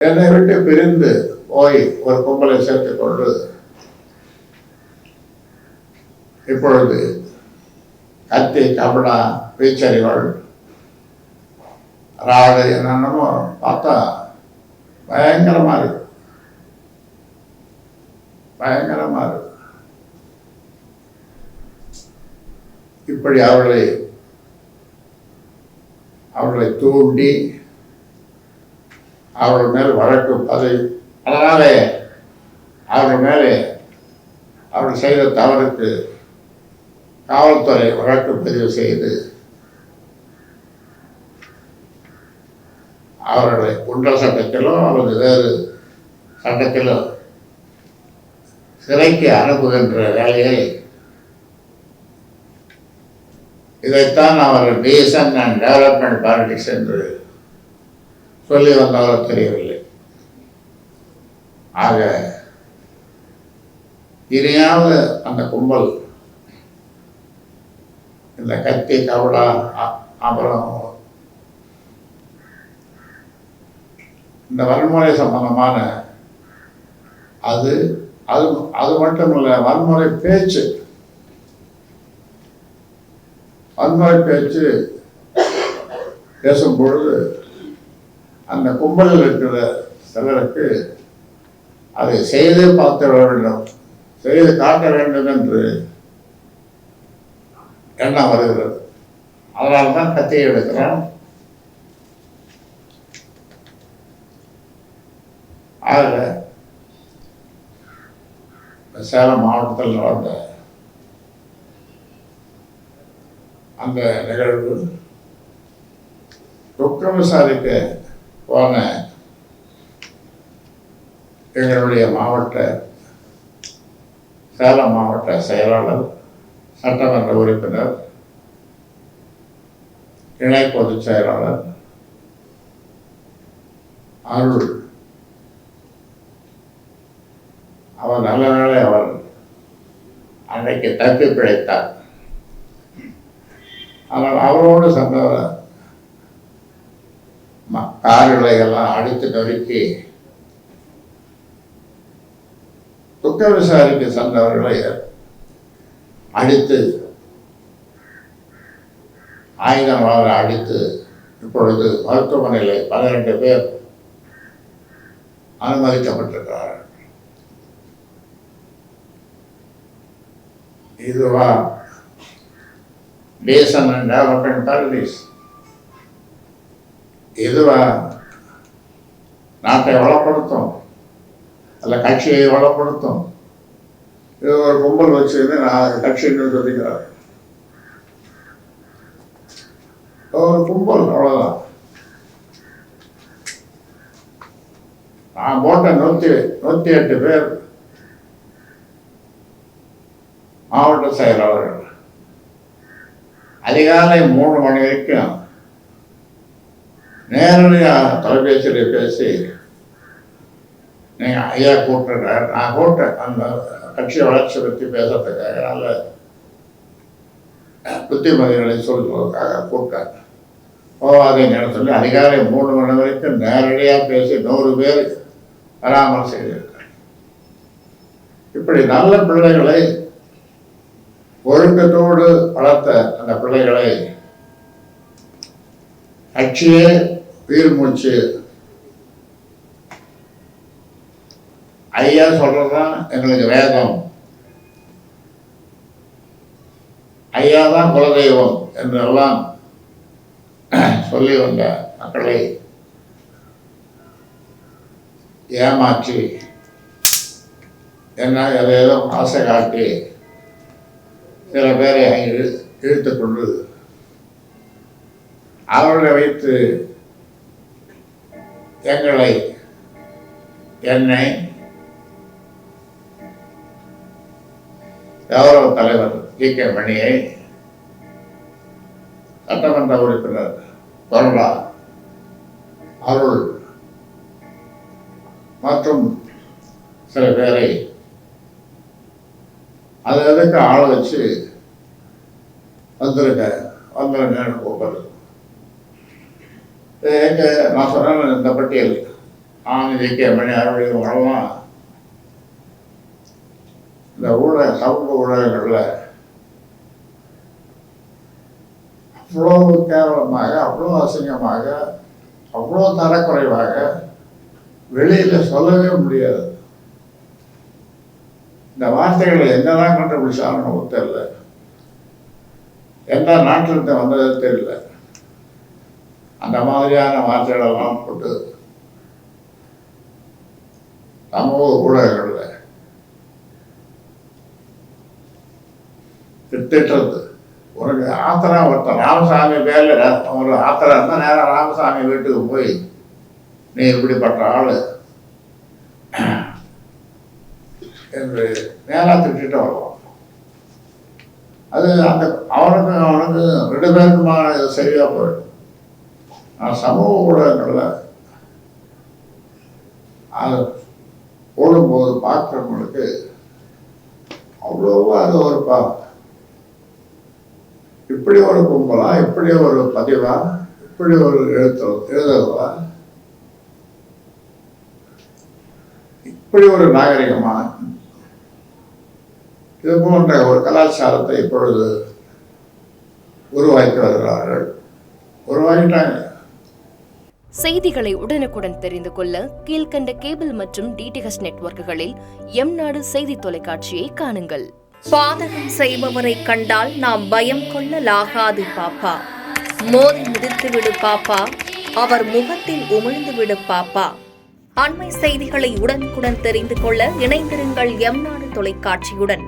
என்னை விட்டு பிரிந்து போய் ஒரு கும்பலை சேர்த்துக் கொண்டு இப்பொழுது கத்தி கபடா வீச்சறிவாள் ராடு என்னென்னமோ பார்த்தா பயங்கரமா இருக்கு, பயங்கரமா இருக்கு. இப்படி அவர்களை தூண்டி அவர்கள் மேல் வழக்கு அதனாலே அவர்கள் மேலே அவர்கள் செய்த தவறுக்கு காவல்துறை வழக்கு பதிவு செய்து அவர்களை குண்டர் சட்டத்திலோ அல்லது வேறு சட்டத்திலோ சிறைக்கு அனுப்புகின்ற வேலையை இதைத்தான் அவர்கள் டீசன்ட் அண்ட் டெவலப்மெண்ட் பாலிடிக்ஸ் என்று சொல்லி வந்தவர் தெரியவில்லை. ஆக இனியாவது அந்த கும்பல் இந்த கத்தி கவடா அப்புறம் இந்த வன்முறை சம்பந்தமான அது அது அது மட்டும் இல்லை, வன்முறை பேச்சு பேசும் பொழுது அந்த கும்பலில் இருக்கிற சிலருக்கு அதை செய்து பார்த்து வேண்டும், செய்து காட்ட வேண்டும் என்று எண்ணம் வருகிறது. அதனால்தான் கத்தியை எடுக்கிறோம். ஆக சேலம் மாவட்டத்தில் நடந்த அந்த நிகழ்வு துக்கம் விசாரிக்க போன எங்களுடைய சேலம் மாவட்ட செயலாளர், சட்டமன்ற உறுப்பினர், இணை பொதுச் செயலாளர் அருள், அவர் நல்ல நாளே அவர் அன்றைக்கு தப்பி பிழைத்தார். ஆனால் அவரோடு சென்றவர் கார்களை எல்லாம் அடித்து நொறுக்கி துக்க விசாரிக்க சென்றவர்களை அடித்து ஆயுதங்களால் அடித்து இப்பொழுது மருத்துவமனையில் 12 பேர் அனுமதிக்கப்பட்டிருக்கிறார்கள். இதுவா டீசன்ட் அண்ட் டெவலப்மெண்ட் பாலிடிக்ஸ்? இதுவா நாட்டை வளப்படுத்தும் அல்ல கட்சியை வளப்படுத்தும்? இது ஒரு கும்பல் வச்சுன்னு நான் கட்சின்னு சொல்லிக்கிறார். ஒரு கும்பல், அவ்வளவுதான். நான் போட்ட 108 பேர் மாவட்ட செயலாளர்கள் அதிகாலை 3 மணி வரைக்கும் நேரடியாக தொலைபேசியில் பேசி நீங்கள் ஐயா கூப்பிட்டுறார், நான் கூப்பிட்டேன் அந்த கட்சி வளர்ச்சி பற்றி பேசுறதுக்காக, நல்ல புத்திமதிகளை சொல்வதற்காக கூப்பிட்டாங்க. போவாதீங்கன்னு சொல்லி அதிகாலை 3 மணி வரைக்கும் நேரடியாக பேசி 100 பேர் பராமரிப்பு செய்திருக்காங்க. இப்படி நல்ல பிள்ளைகளை ஒழுக்கத்தோடு வளர்த்த அந்த பிள்ளைகளை கட்சியே உயிர் மூச்சு. ஐயா சொல்றதுதான் எங்களுக்கு வேதம், ஐயா தான் குலதெய்வம் என்றெல்லாம் சொல்லி வந்த மக்களை ஏமாற்றி என்ன ஏதோ ஆசை காட்டி சில பேரை இழுத்து கொண்டு அவர்களை வைத்து என்னை கௌரவ தலைவர் ஜி.கே. மணியை, சட்டமன்ற உறுப்பினர் கொரடா, அருள் மற்றும் சில பேரை அது எதுக்கு ஆள வச்சு வந்துருங்கன்னு கூப்பிடுறது. நான் சொன்ன இந்த பட்டியல் ஜே.கே. மணி அவருடைய மூலமாக இந்த சமூக ஊடகங்களில் அவ்வளோ கேவலமாக, அவ்வளோ அசிங்கமாக, அவ்வளோ தரக்குறைவாக வெளியில் சொல்லவே முடியாது. இந்த வார்த்தைகளை என்னதான் கண்டுபிடிச்சாலும் நமக்கு தெரியல, எந்த நாட்டிலிருந்து வந்தது தெரியல. அந்த மாதிரியான வார்த்தைகளெல்லாம் போட்டு சமூக ஊடகங்களில் திட்டுறது. உனக்கு ஆத்திரம் ஒருத்தன் ராமசாமி பேரில் ஒரு ஆத்திரம் இருந்தால் நேரம் ராமசாமி வீட்டுக்கு போய் நீ இப்படிப்பட்ட ஆள் என்று நேராக திட்டு வருவான். அது அந்த அவனுக்கு 2 பேருக்குமான இது சரியாக போயிடும். நான் சமூக ஊடகங்களில் அது போடும்போது பார்க்குறவங்களுக்கு அவ்வளோவா அது ஒரு இப்படி ஒரு கும்பலா, இப்படி ஒரு பதிவா, இப்படி ஒரு எழுதுவா, இப்படி ஒரு நாகரிகமா, இது போன்ற ஒரு கலாச்சாரத்தை இப்பொழுது உருவாக்கி வருகிறார்கள். உருவாக்கிட்டாங்க. செய்திகளை உடனுக்குடன் தெரிந்து கொள்ள கீழ்கண்ட கேபிள் மற்றும் டிடிஎச் நெட்வொர்க்குகளில் எம்நாடு செய்தி தொலைக்காட்சியை காணுங்கள். பாதகம் செய்பவரை கண்டால் நாம் பயம் கொள்ளலாகாது பாப்பா. மோதி மிதித்துவிடு பாப்பா, அவர் முகத்தில் உமிழ்ந்துவிடு பாப்பா. அண்மை செய்திகளை உடனுக்குடன் தெரிந்து கொள்ள இணைந்திருங்கள் எம்நாடு தொலைக்காட்சியுடன்.